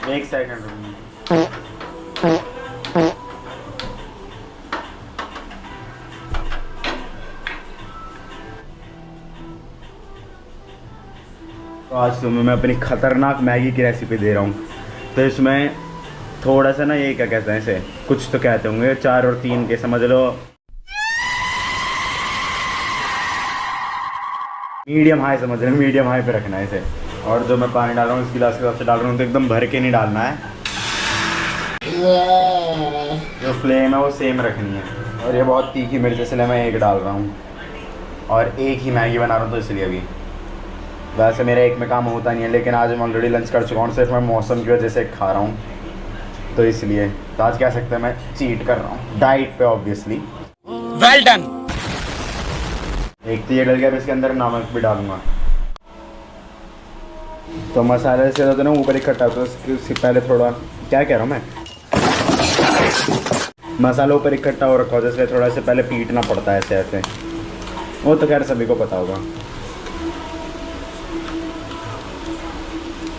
एक सेकंड। तो आज तुम्हें मैं अपनी खतरनाक मैगी की रेसिपी दे रहा हूँ। तो इसमें थोड़ा सा ना, ये क्या कहते हैं इसे, कुछ तो कहते होंगे, 4 और 3 के समझ लो, मीडियम हाई समझ रहे, मीडियम हाई पे रखना है इसे। और जो मैं पानी डाल रहा हूँ इस गिलास के हिसाब से डाल रहा हूँ, तो एकदम भर के नहीं डालना है, जो फ्लेम है वो सेम रखनी है। और ये बहुत तीखी मिर्च इसलिए मैं एक डाल रहा हूँ, और एक ही मैगी बना रहा हूँ तो इसलिए भी। वैसे मेरा एक में काम होता नहीं है, लेकिन आज मैं ऑलरेडी लंच कर चुका हूँ, सिर्फ मैं मौसम की वजह से खा रहा हूँ, तो इसलिए। तो आज कह सकते हैं मैं चीट कर रहा हूँ डाइट पे, ऑब्वियसली। Well done. एक तो ये डल गया, अब इसके अंदर नमक भी डालूंगा। तो मसाले से ज़्यादा ना ऊपर इकट्ठा, तो उससे पहले थोड़ा, क्या कह रहा हूँ मैं, मसाला ऊपर इकट्ठा हो रखा हो, जैसे थोड़ा से पहले पीटना पड़ता है ऐसे ऐसे, वो तो खैर सभी को पता होगा।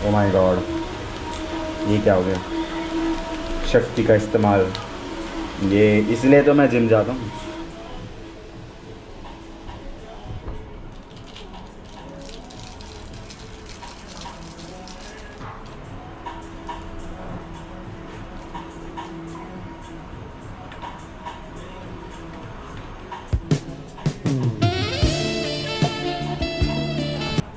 ओ माय गॉड, ये क्या हो गया, शक्ति का इस्तेमाल। ये इसलिए तो मैं जिम जाता हूँ।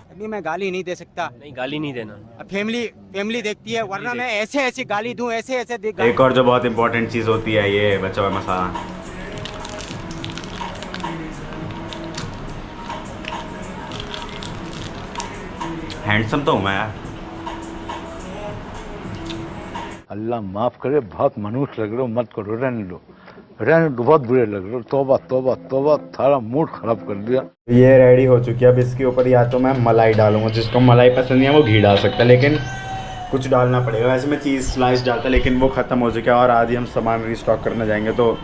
नहीं, मैं गाली नहीं दे सकता। नहीं, गाली नहीं देना। अब फैमिली देखती है, वरना मैं ऐसे ऐसे गाली दूं, ऐसे ऐसे एक और जो बहुत इंपॉर्टेंट चीज़ होती है, ये बचा हुआ मसाला। हैंडसम तो हूँ मैं यार। अल्लाह माफ़ करे, बहुत मनुष्य लग रहे हो, मत करो, रहने दो, बहुत बुरे लग रहे हो। तौबा तौबा तौबा, सारा मूड खराब कर दिया। ये रेडी हो चुकी है। अब इसके ऊपर या तो मैं मलाई डालूंगा, जिसको मलाई पसंद नहीं है वो घी डाल सकता है, लेकिन कुछ डालना पड़ेगा। वैसे मैं चीज़ स्लाइस डालता, लेकिन वो ख़त्म हो चुका है, और आज ही हम सामान रीस्टॉक करने जाएंगे, तो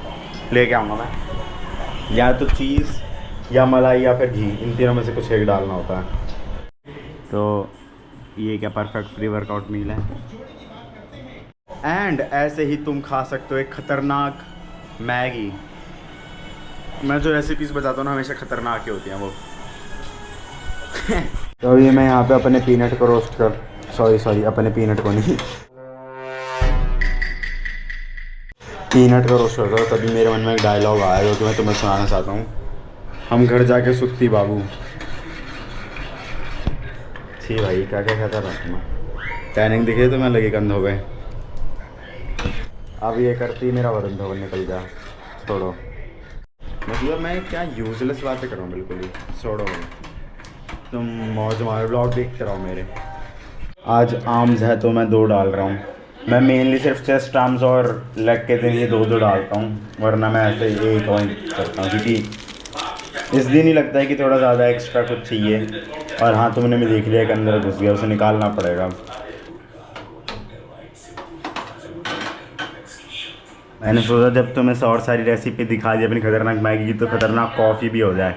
लेके आऊँगा मैं। या तो चीज़ या मलाई या फिर घी, इन तीनों में से कुछ एक डालना होता है। तो ये क्या परफेक्ट प्री वर्कआउट मील है। एंड ऐसे ही तुम खा सकते हो एक खतरनाक मैगी। मैं जो रेसिपीज़ बताता हूँ ना, हमेशा ख़तरनाक ही होती हैं वो। तो अभी मैं यहाँ पे अपने पीनट को रोस्ट कर, सॉरी अपने पीनट को नहीं, पीनट को रोस्ट कर रहा हूँ। तभी मेरे मन में एक डायलॉग आया जो कि मैं तुम्हें सुनाना चाहता हूँ। हम घर जाके सुखती बाबू। छी भाई, क्या क्या कहता रहा तुम्हें, टैनिंग दिखे तो मैं लगे कंध हो गए। अब ये करती मेरा वरुण धवन निकल गया। छोड़ो, मतलब मैं क्या यूजलेस बातें कर रहा हूँ, बिल्कुल ही छोड़ो। तुम मौज मारो, ब्लॉग देखते रहो मेरे। आज आर्म्स है तो मैं 2 डाल रहा हूँ। मैं मेनली सिर्फ चेस्ट आर्म्स और लेग के दिन ये 2 डालता हूँ, वरना मैं ऐसे 1 करता हूँ, क्योंकि इस दिन ही लगता है कि थोड़ा ज़्यादा एक्स्ट्रा कुछ चाहिए। और हाँ, तुमने भी देख लिया कि अंदर घुस गया, उसे निकालना पड़ेगा। मैंने सोचा जब तुम्हें और सारी रेसिपी दिखा दी अपनी खतरनाक मैगी की, तो खतरनाक कॉफ़ी भी हो जाए।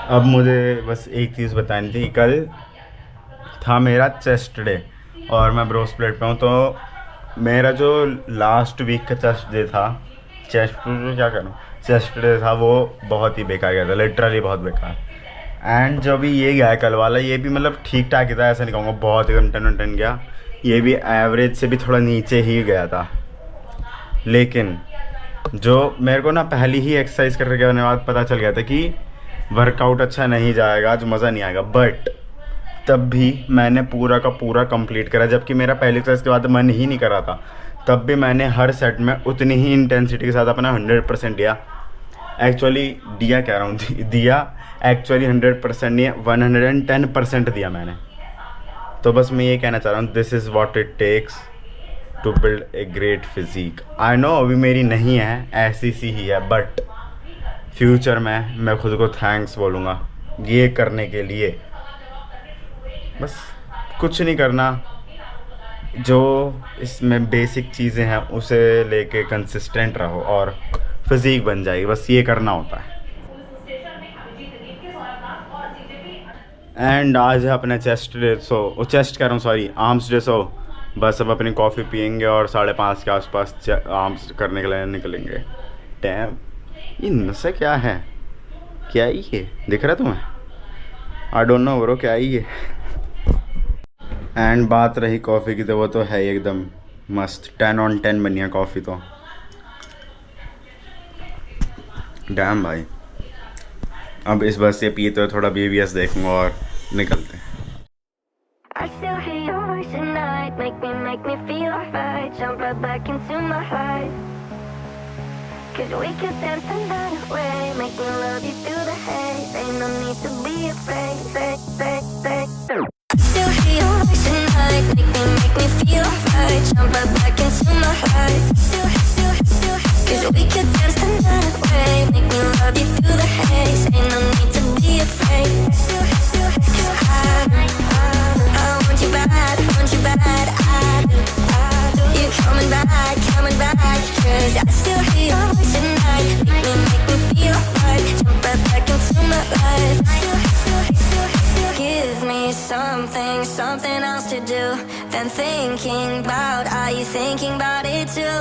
अब मुझे बस एक चीज़ बतानी थी। कल था मेरा चेस्ट डे और मैं ब्रो स्प्लिट पे हूँ, तो मेरा जो लास्ट वीक का चेस्ट डे था, चेस्ट डे था, वो बहुत ही बेकार गया था, लिटरली बहुत बेकार। एंड जो भी ये गया कल वाला, ये भी मतलब ठीक ठाक ही था, ऐसा नहीं कहूँगा बहुत एकदम 10/10 गया। ये भी एवरेज से भी थोड़ा नीचे ही गया था। लेकिन जो मेरे को ना पहली ही एक्सरसाइज करने के बाद पता चल गया था कि वर्कआउट अच्छा नहीं जाएगा, आज मज़ा नहीं आएगा। बट तब भी मैंने पूरा का पूरा कंप्लीट करा, जबकि मेरा पहली एक्सरसाइज के बाद मन ही नहीं कर रहा था। तब भी मैंने हर सेट में उतनी ही इंटेंसिटी के साथ अपना 100% दिया। एक्चुअली दिया कह रहा हूँ, दिया एक्चुअली 100% नहीं, 110% दिया मैंने। तो बस मैं ये कहना चाह रहा हूँ, this is what it takes to build a great physique. I know अभी मेरी नहीं है, ऐसी सी ही है, बट फ्यूचर में मैं खुद को थैंक्स बोलूँगा ये करने के लिए। बस कुछ नहीं करना, जो इसमें बेसिक चीज़ें हैं उसे लेके कंसिस्टेंट रहो और फिज़ीक बन जाएगी, बस ये करना होता है। एंड आज है अपना चेस्ट डे, सो चेस्ट कह रहा हूँ, सॉरी, आर्म्स डे। सो बस अब अपनी कॉफ़ी पियेंगे और 5:30 के आसपास आर्म्स करने के लिए निकलेंगे। डैम, ये नशा क्या है? क्या ही ये दिख रहा है तुम्हें? आई डोंट नो ब्रो, क्या ही ये। एंड बात रही कॉफ़ी की, तो वो तो है ही एकदम मस्त, 10 on 10 बनी है कॉफ़ी तो। डैम भाई, अब इस बस से पिए तो थोड़ा BBS देखूंगा और निकलते हैं। I still hear your voice at night, make me feel alright. Jump right back into my heart. 'Cause we could dance the night away, make me love you through the haze. Ain't no need to be afraid. Still hear your voice at night, make me feel alright. Jump right back into my heart. Cause we could dance the night away, make me love you through the haze. Ain't no need to be afraid. 'Cause I want you bad, I do. You coming back, cause I still hear your voice at night. Make me feel right, jump right back into my life. Give me something else to do than thinking about. Are you thinking about it too?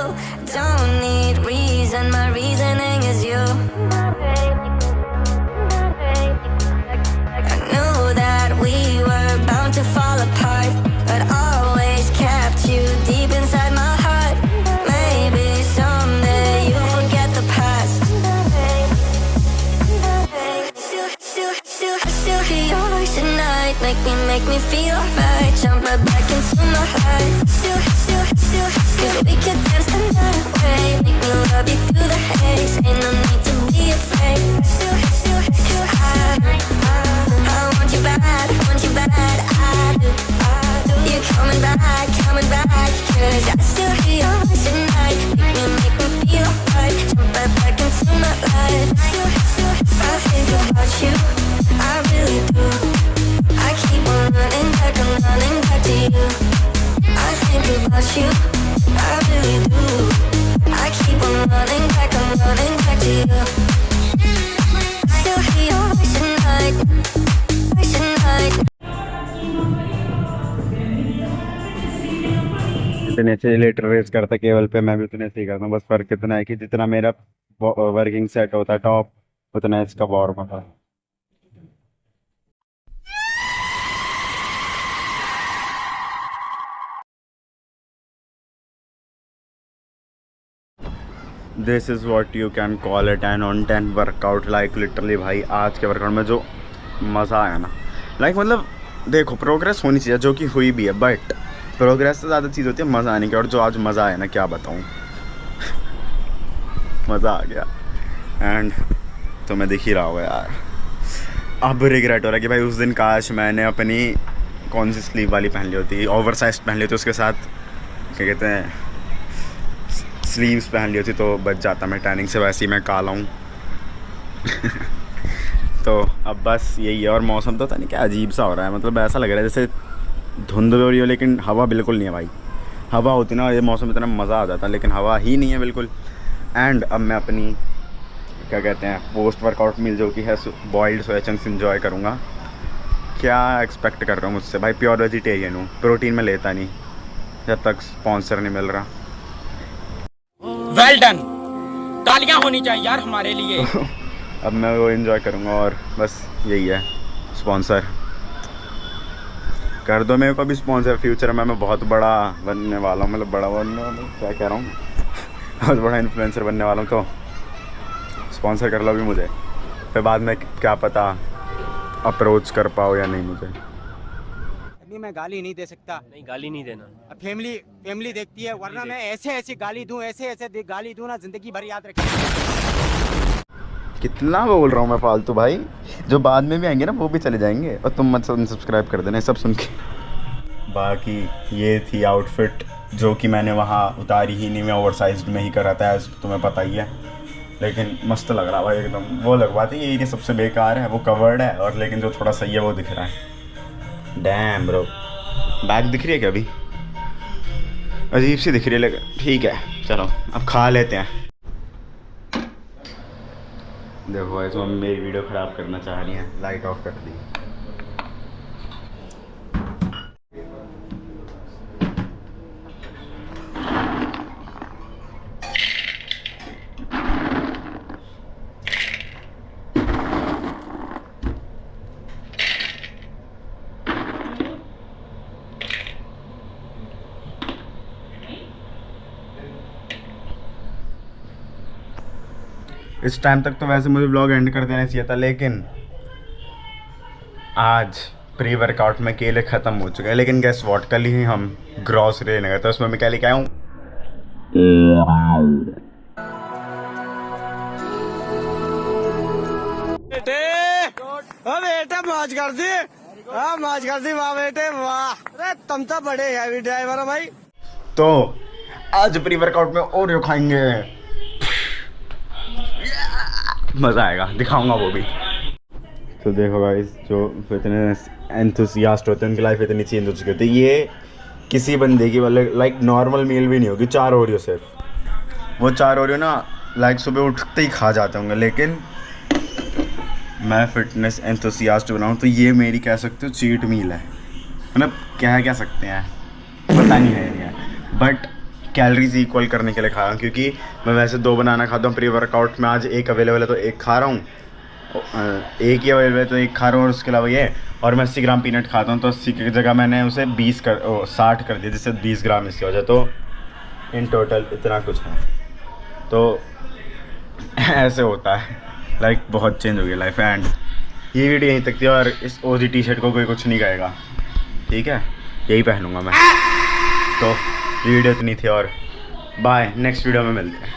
Don't need reason, my reasoning is you. I knew that we were bound to fall apart, but always kept you deep inside my heart. Maybe someday you'll forget the past. Still hear your voice at night, make me feel alright. Jump right back into my heart. Cause we could dance the night away, make me love you through the haze. Ain't no need to be afraid. I want you bad, I do. You coming back, cause I still hear your voice at night. Make me feel right, jump right back into my life. I think about you, I really do. I keep on running back, I'm running back to you. I think about you, I really do. I keep on running back, I'm running back to you. Still hear your voice at night, voice at night. इतने अच्छे letter race करता केवल पे, मैं भी उतने से ही करता हूँ। बस फ़र्क इतना है कि जितना मेरा वर्किंग सेट होता है टॉप, उतना इसका वार्म होता है। This is what you can call A 10 on 10 workout. Like literally भाई, आज के वर्कआउट में जो मज़ा आया ना, लाइक मतलब देखो, प्रोग्रेस होनी चाहिए, जो कि हुई भी है, बट प्रोग्रेस से ज़्यादा चीज़ होती है मज़ा आने की। और जो आज मज़ा आया ना, क्या बताऊँ मज़ा आ गया। एंड तो मैं दिख ही रहा होगा यार, अब रिग्रेट हो रहा है कि भाई उस दिन काश मैंने अपनी कौन सी स्लीव वाली पहन ली होती, ओवर साइज पहन ली होती, उसके साथ क्या कहते हैं स्लीव्स पहन ली होती, तो बच जाता मैं टैनिंग से। वैसे ही मैं काला हूँ तो अब बस यही है। और मौसम तो पता नहीं क्या अजीब सा हो रहा है, मतलब ऐसा लग रहा है जैसे धुंध हो रही हो, लेकिन हवा बिल्कुल नहीं है भाई। हवा होती ना, ये मौसम इतना मज़ा आ जाता, लेकिन हवा ही नहीं है बिल्कुल। एंड अब मैं अपनी क्या कहते हैं पोस्ट वर्कआउट मील जो कि है बॉइल्ड सोया चंक्स इन्जॉय करूँगा। क्या एक्सपेक्ट कर रहा हूँ मुझसे भाई, प्योर वेजिटेरियन हूँ, प्रोटीन में लेता नहीं जब तक स्पॉन्सर नहीं मिल रहा। वेल डन, तालियां होनी चाहिए यार हमारे लिए। अब मैं वो एंजॉय करूँगा और बस यही है, स्पॉन्सर कर दो मेरे को भी स्पॉन्सर। फ्यूचर में मैं बहुत बड़ा बनने वाला हूँ, मतलब बड़ा बनने वाला हूँ, क्या कह रहा हूँ बहुत बड़ा इन्फ्लुएंसर बनने वाला हूँ, तो स्पॉन्सर कर लो भी मुझे। फिर बाद में क्या पता अप्रोच कर पाओ या नहीं मुझे। अभी मैं गाली नहीं दे सकता, नहीं, गाली नहीं देना। अब फैमिली देखती है, वरना मैं ऐसे गाली दूं, ऐसे गाली दूं ना, जिंदगी भर याद रखें। कितना बोल रहा हूँ मैं फालतू भाई, जो बाद में भी आएंगे ना वो भी चले जाएंगे, और तुम मत सब्सक्राइब कर देना सब सुन के। बाकी ये थी आउटफिट जो कि मैंने वहाँ उतारी ही नहीं, मैं ओवर साइज में ही करा था, तुम्हें पता ही है, लेकिन मस्त लग रहा भाई एकदम। वो लगवाती है ये सबसे बेकार है, वो कवर्ड है, और लेकिन जो थोड़ा सही है वो दिख रहा है। डैम ब्रो, बैग दिख रही है क्या अभी? अजीब सी दिख रही है लेकिन ठीक है, चलो अब खा लेते हैं। देखो गाइस, मम्मी मेरी वीडियो ख़राब करना चाह रही है, लाइट ऑफ कर दी। इस टाइम तक तो वैसे मुझे व्लॉग एंड कर देना चाहिए था, लेकिन आज प्री वर्कआउट में केले ख़त्म हो चुके हैं। लेकिन गैस व्हाट, कल ही हम ग्रॉसरी लेने गए तो उसमें मैं क्या लेके आया हूँ। बेटे मौज कर दी, मौज कर दी, वाह बेटे वाह। अरे तुम तो बड़े हैवी ड्राइवर हो भाई। तो आज प्री वर्कआउट में ओरियो खाएंगे, मज़ा आएगा, दिखाऊंगा वो भी। तो देखो गाइस, जो इतने एंथुसियास्ट होते हैं उनकी लाइफ इतनी चेंज हो चुकी होती है। ये किसी बंदे की मतलब लाइक नॉर्मल मील भी नहीं होगी, 4 ओरियो सिर्फ। वो 4 ओरियो ना लाइक सुबह उठते ही खा जाते होंगे, लेकिन मैं फिटनेस एंथुसियास्ट बना हूँ तो ये मेरी कह सकते हो चीट मील है। मतलब कह सकते हैं, पता नहीं है, बट कैलोरीज इक्वल करने के लिए खा रहा हूँ, क्योंकि मैं वैसे 2 बनाना खाता हूँ प्री वर्कआउट में। आज एक अवेलेबल है तो एक खा रहा हूँ, एक ही अवेलेबल है तो एक खा रहा हूँ, और उसके अलावा ये, और मैं 80 ग्राम पीनट खाता हूँ तो 80 की जगह मैंने उसे 60 कर दिया, जिससे 20 ग्राम इसकी वजह। तो इन टोटल इतना कुछ है। तो ऐसे होता है, लाइक बहुत चेंज हो गया लाइफ। एंड ये वीडियो यहीं तक थी, और इस ओजी टी शर्ट को कोई कुछ नहीं कहेगा, ठीक है, यही पहनूंगा मैं। तो वीडियो इतनी थी, और बाय, नेक्स्ट वीडियो में मिलते हैं।